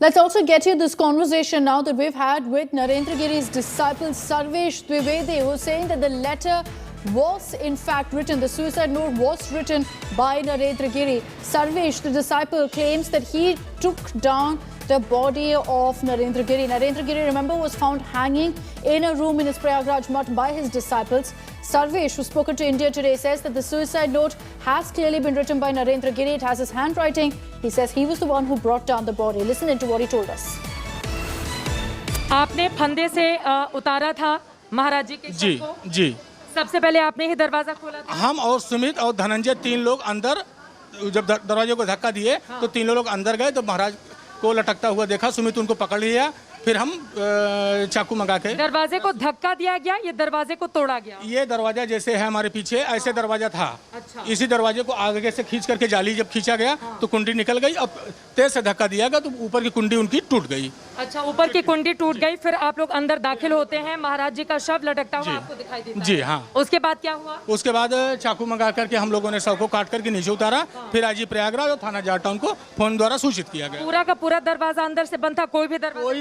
Let's also get you this conversation now that we've had with Narendra Giri's disciple Sarvesh Dwivedi, who's saying that the letter was in fact written, the suicide note was written by Narendra Giri. Sarvesh, the disciple, claims that he took down the body of Narendra Giri. Narendra Giri, remember, was found hanging in a room in his Prayagraj mutt by his disciples. Sarvesh, who's spoken to India Today, says that the suicide note has clearly been written by Narendra Giri. It has his handwriting. He says he was the one who brought down the body. Listen into what he told us. आपने फंदे से उतारा था महाराज जी के शव को? जी। सबसे पहले आपने ही दरवाजा खोला था? हम और सुमित और धनंजय 3 लोग अंदर, जब दरवाजे को धक्का दिए तो 3 लोग अंदर गए तो महाराज को लटकता हुआ देखा। सुमित उनको पकड़ लिया, फिर हम चाकू मंगा के दरवाजे को धक्का दिया गया, ये दरवाजे को तोड़ा गया? ये दरवाजा जैसे है हमारे पीछे ऐसे दरवाजा था। अच्छा। इसी दरवाजे को आगे से खींच करके जाली जब खींचा गया तो कुंडी निकल गई। अब तेज से धक्का दिया गया तो ऊपर की कुंडी उनकी टूट गई। अच्छा, ऊपर की कुंडी टूट गई, फिर आप लोग अंदर दाखिल होते हैं, महाराज जी का शव लटकता हुआ आपको दिखाई देता है? जी हाँ। उसके बाद क्या हुआ? उसके बाद चाकू मंगा करके हम लोगों ने शव को काट करके नीचे उतारा। फिर आईजी प्रयागराज और थाना जाटटाउन को फोन द्वारा सूचित किया गया। पूरा का पूरा दरवाजा अंदर से बंद था? कोई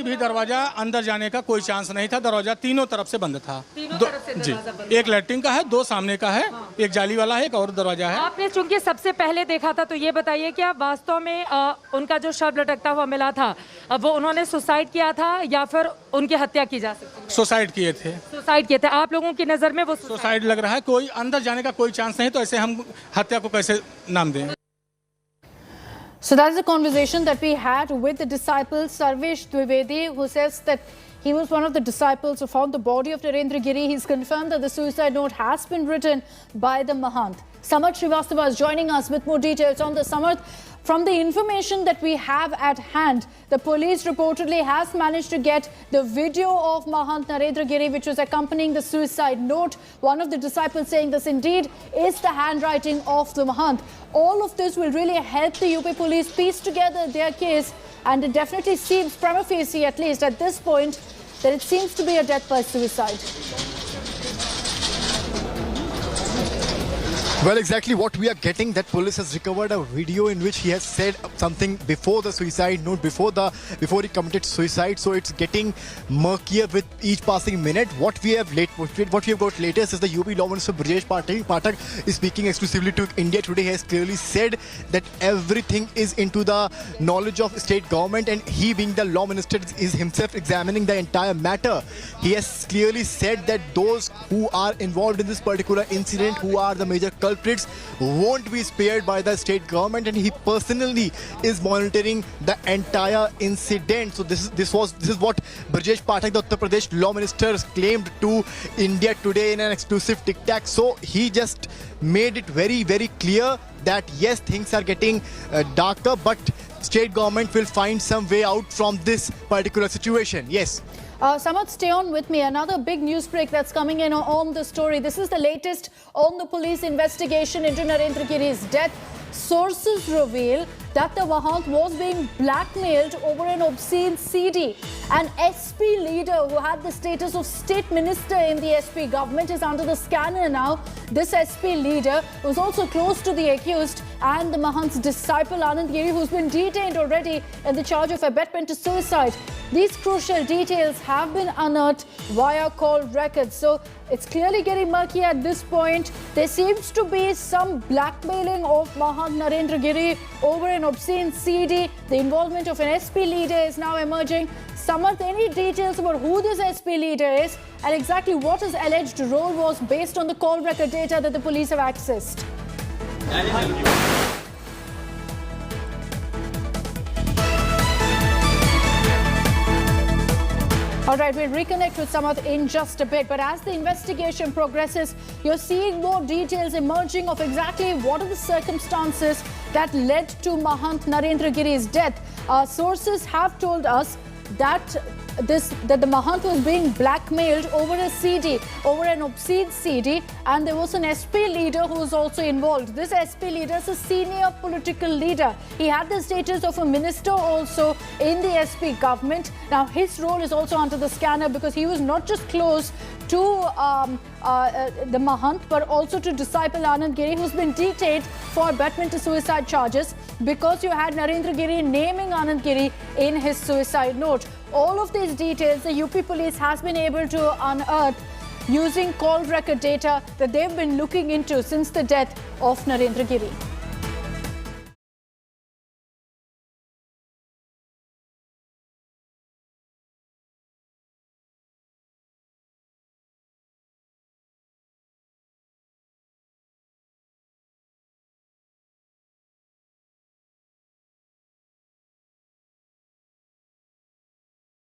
भी दरवाजा अंदर जाने का कोई चांस नहीं था। दरवाजा तीनों तरफ से बंद था। तीनों तरफ से दरवाजा बंद? एक लैट्रिन का है, 2 सामने का है, एक जाली वाला है, एक और दरवाजा है। आपने चूंकि सबसे पहले देखा था तो ये बताइए कि आप वास्तव में उनका जो शव लटकता हुआ मिला था वो उन्होंने सुसाइड किया था या फिर उनकी हत्या की जा सकती है? सुसाइड किए थे। सुसाइड किए थे। आप लोगों की नजर में वो सुसाइड लग रहा है। कोई अंदर जाने का कोई चांस नहीं, तो ऐसे हम हत्या को कैसे नाम दें? So that is the conversation that we had with the disciple Sarvesh Dwivedi, who says that he was one of the disciples who found the body of Narendra Giri. He's confirmed that the suicide note has been written by the Mahant. Samarth Srivastava is joining us with more details on this. Samarth, from the information that we have at hand, the police reportedly has managed to get the video of Mahant Narendra Giri, which was accompanying the suicide note. One of the disciples saying this indeed is the handwriting of the Mahant. All of this will really help the UP police piece together their case, and it definitely seems, prima facie at least at this point, that it seems to be a death by suicide. Well, exactly what we are getting, that police has recovered a video in which he has said something before the suicide note, before he committed suicide. So it's getting murkier with each passing minute. What we have got latest is the UP Law Minister Brajesh Pathak is speaking exclusively to India Today. He has clearly said that everything is into the knowledge of state government, and he, being the Law Minister, is himself examining the entire matter. He has clearly said that those who are involved in this particular incident, who are the major culprits, won't be spared by the state government, and he personally is monitoring the entire incident. So this is what Brajesh Pathak, the Uttar Pradesh Law Minister, claimed to India Today in an exclusive Tic Tac. So he just made it very, very clear that yes, things are getting darker, but state government will find some way out from this particular situation. Yes. Samarth, stay on with me. Another big news break that's coming in on the story. This is the latest on the police investigation into Narendra Giri's death. Sources reveal that the Mahant was being blackmailed over an obscene CD. An SP leader who had the status of state minister in the SP government is under the scanner now. This SP leader was also close to the accused and the Mahant's disciple Anand Giri, who's been detained already in the charge of abetment to suicide. These crucial details have been unearthed via call records. So it's clearly getting murky at this point. There seems to be some blackmailing of Mahant Narendra Giri over an obscene CD. The involvement of an SP leader is now emerging. Samarth, any details about who this SP leader is and exactly what his alleged role was based on the call record data that the police have accessed? All right, we'll reconnect with Samarth in just a bit. But as the investigation progresses, you're seeing more details emerging of exactly what are the circumstances that led to Mahant Narendra Giri's death. Sources have told us that the Mahant was being blackmailed over a CD, over an obscene CD, and there was an SP leader who was also involved. This SP leader is a senior political leader. He had the status of a minister also in the SP government. Now, his role is also under the scanner because he was not just close to the Mahant, but also to disciple Anand Giri, who's been detained for abetment to suicide charges. because you had Narendra Giri naming Anand Giri in his suicide note. All of these details the UP police has been able to unearth using call record data that they've been looking into since the death of Narendra Giri.